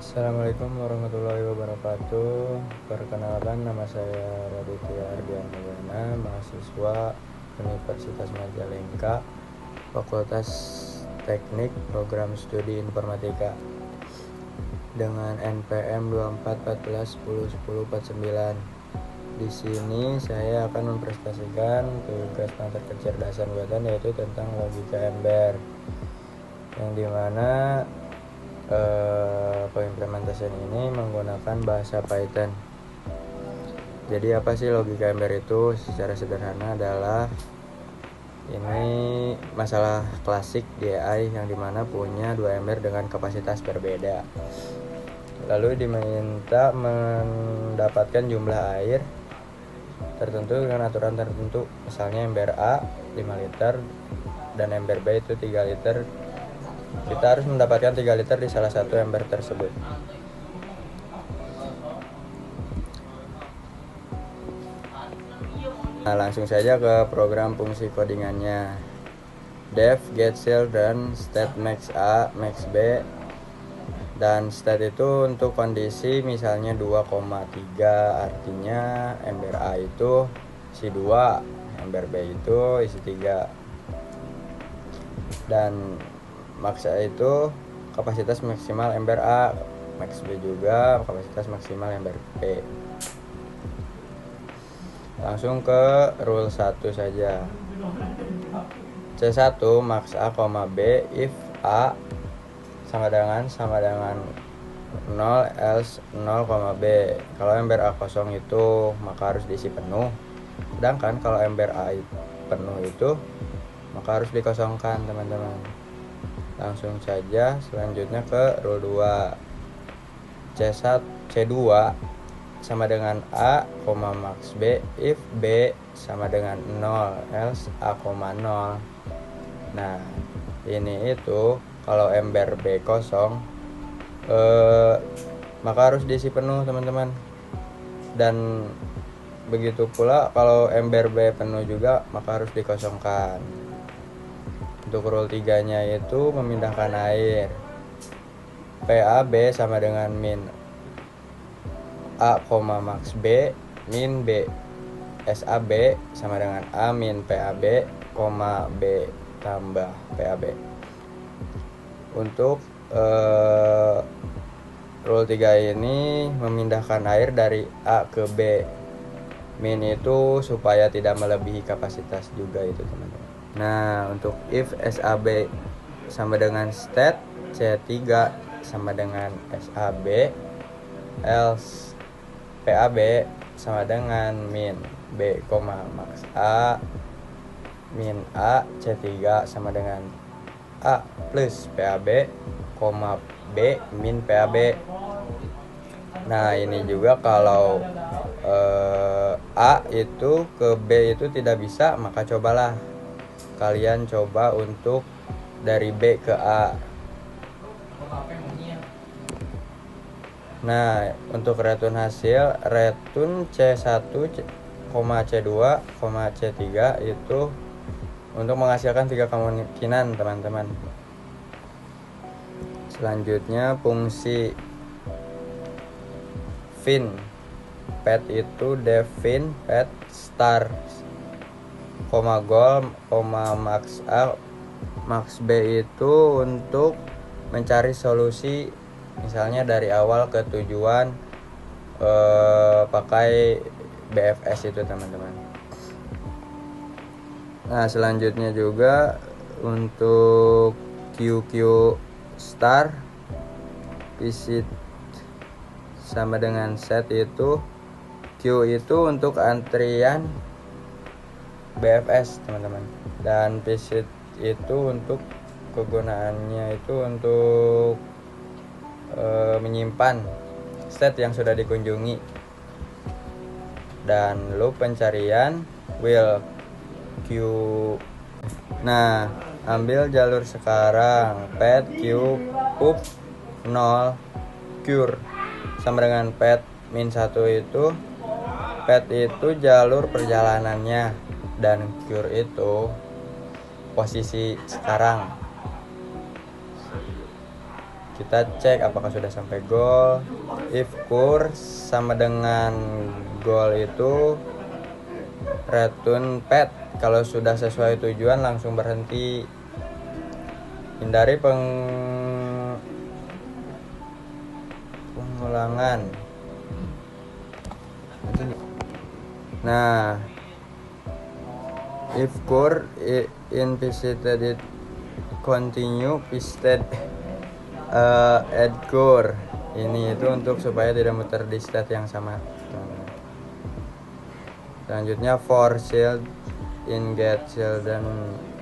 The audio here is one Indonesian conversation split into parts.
Assalamualaikum warahmatullahi wabarakatuh. Perkenalkan, nama saya Raditya Ardian Mulana, mahasiswa Universitas Majalengka, Fakultas Teknik Program Studi Informatika, dengan NPM 2414101049. Di sini saya akan mempresentasikan tugas mata kecerdasan buatan, yaitu tentang logika ember, yang dimana pengimplementasian ini menggunakan bahasa Python. Jadi apa sih logika ember itu? Secara sederhana adalah ini masalah klasik di AI, yang dimana punya dua ember dengan kapasitas berbeda, lalu diminta mendapatkan jumlah air tertentu dengan aturan tertentu. Misalnya ember A 5 liter dan ember B itu 3 liter. Kita harus mendapatkan 3 liter di salah satu ember tersebut. Nah, langsung saja ke program fungsi codingannya. Def get children state max A max B, dan state itu untuk kondisi misalnya 2,3, artinya ember A itu isi 2, ember B itu isi 3. Dan max A itu kapasitas maksimal ember A, max B juga kapasitas maksimal ember B. Langsung ke rule 1 saja. C1 max A, B if A sama dengan 0 else 0, B. Kalau ember A kosong itu maka harus diisi penuh. Sedangkan kalau ember A penuh itu maka harus dikosongkan, teman-teman. Langsung saja selanjutnya ke rule 2. C2 sama dengan A, max B if B sama dengan 0 else A, 0. Nah, ini itu kalau ember B kosong maka harus diisi penuh, teman-teman. Dan begitu pula kalau ember B penuh juga maka harus dikosongkan. Untuk rule 3-nya itu memindahkan air. PAB sama dengan min A, max B min B. SAB sama dengan A min PAB, B tambah PAB. Untuk rule 3 ini memindahkan air dari A ke B. Min itu supaya tidak melebihi kapasitas juga itu, teman-teman. Nah, untuk if SAB sama dengan state, C3 sama dengan SAB, else PAB sama dengan min B, max A min A, C3 sama dengan A plus PAB, B min PAB. Nah, ini juga kalau A itu ke B itu tidak bisa, maka cobalah kalian coba untuk dari B ke A. Nah, untuk return hasil, return C1, C2, C3 itu untuk menghasilkan 3 kemungkinan, teman-teman. Selanjutnya fungsi fin. Pet itu define pet star, goal, max A, max B itu untuk mencari solusi, misalnya dari awal ke tujuan pakai BFS itu, teman-teman. Nah, selanjutnya juga untuk QQ star, visit sama dengan set itu, Q itu untuk antrian BFS, teman-teman, dan visit itu untuk kegunaannya itu untuk menyimpan state yang sudah dikunjungi. Dan loop pencarian will Q. Nah, ambil jalur sekarang. Pet Q up 0 cure sama dengan pet min 1 itu. Pet itu jalur perjalanannya, dan cure itu posisi sekarang. kita cek apakah sudah sampai goal. If kur sama dengan goal itu return pet. Kalau sudah sesuai tujuan langsung berhenti. Hindari pengulangan. Nah, if core in visited it continue pasted add core. Ini itu untuk supaya tidak muter di state yang sama. Selanjutnya for shield in get shield dan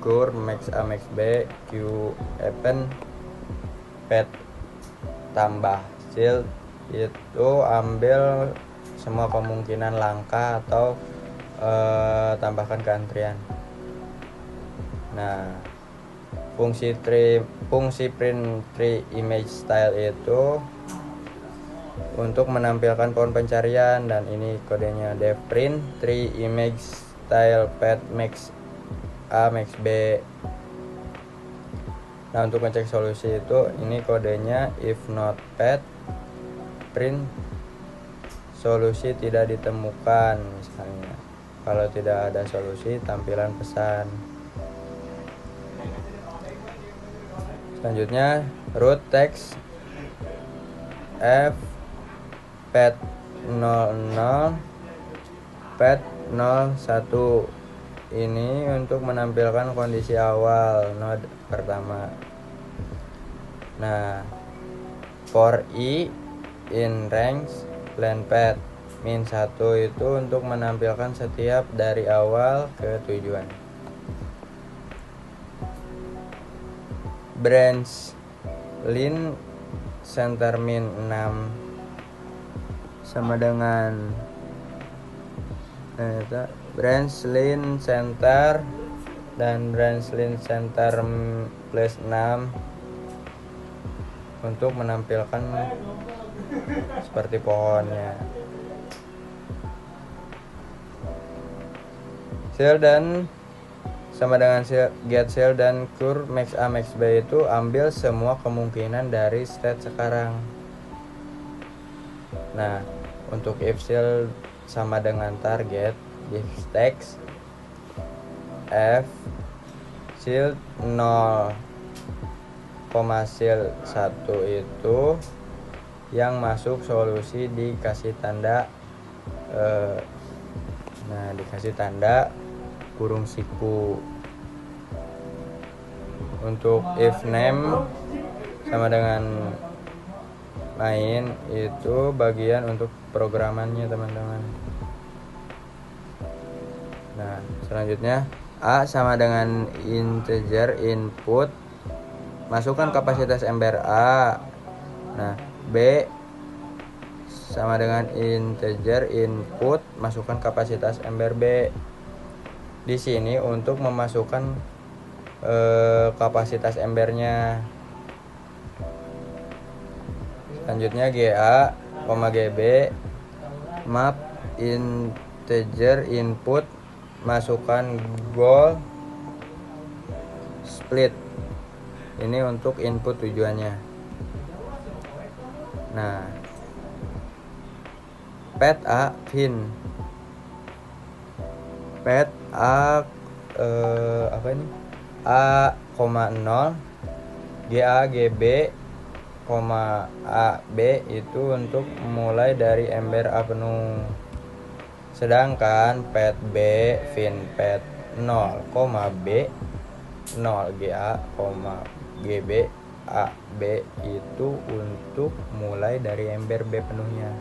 core max a max b q open pet tambah shield itu ambil semua kemungkinan langkah atau tambahkan ke antrian. Nah, fungsi print tree image style itu untuk menampilkan pohon pencarian, dan ini kodenya dev print tree image style pet max a max b. Nah, untuk ngecek solusi itu ini kodenya if not pet print solusi tidak ditemukan misalnya. Kalau tidak ada solusi, tampilan pesan. Selanjutnya root text f pet 00 pet 01. Ini untuk menampilkan kondisi awal node pertama. Nah, for i in range len pet min 1 itu untuk menampilkan setiap dari awal ke tujuan. Branch line center min 6 sama dengan branch line center dan branch line center plus 6 untuk menampilkan seperti pohonnya. Shield dan sama dengan get shield dan cure max a max b itu ambil semua kemungkinan dari state sekarang. Nah, untuk if shield sama dengan target, if text f shield 0, shield 1 itu yang masuk solusi dikasih tanda dikasih tanda kurung siku. Untuk if name sama dengan main itu bagian untuk programannya teman-teman. Nah, selanjutnya A sama dengan integer input, masukkan kapasitas ember A. Nah, B sama dengan integer input, masukkan kapasitas ember B. Di sini untuk memasukkan kapasitas embernya. Selanjutnya GA, GB, map integer input, masukkan goal split. Ini untuk input tujuannya. Nah, pet A pin, pet A A, 0, GA GB, AB itu untuk mulai dari ember A penuh. Sedangkan pet B fin pet 0, B 0 GA, GB AB itu untuk mulai dari ember B penuhnya.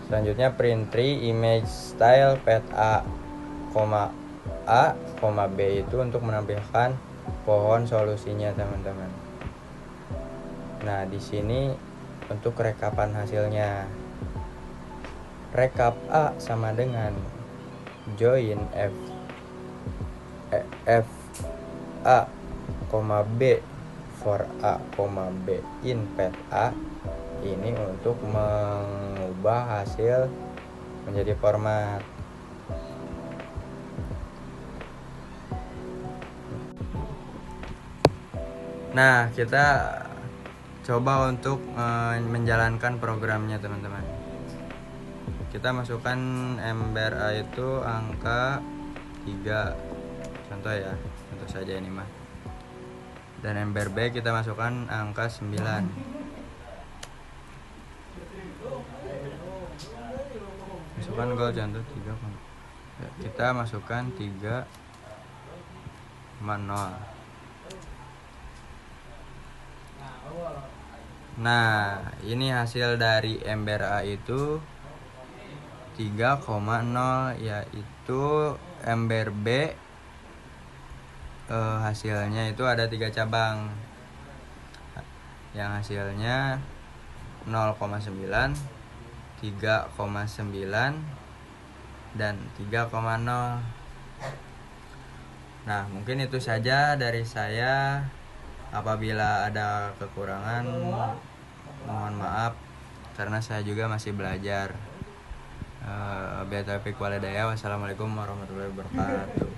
Selanjutnya print tree image style pet A, B itu untuk menampilkan pohon solusinya teman-teman. Nah, di sini untuk rekapan hasilnya. Rekap A sama dengan join F A, B for A, B in pet A. Ini untuk mengubah hasil menjadi format. Nah, kita coba untuk menjalankan programnya teman-teman. Kita masukkan ember A itu angka 3, contoh ya, contoh saja ini mah. Dan ember B kita masukkan angka 9. Masukkan goal contoh 3. Ya, kita masukkan 3,0. Nah, ini hasil dari ember A itu 3,0, yaitu ember B hasilnya itu ada 3 cabang yang hasilnya 0,9, 3,9 dan 3,0. Nah, mungkin itu saja dari saya. Apabila ada kekurangan, mohon maaf karena saya juga masih belajar. Billahi taufiq walhidayah. Wassalamualaikum warahmatullahi wabarakatuh.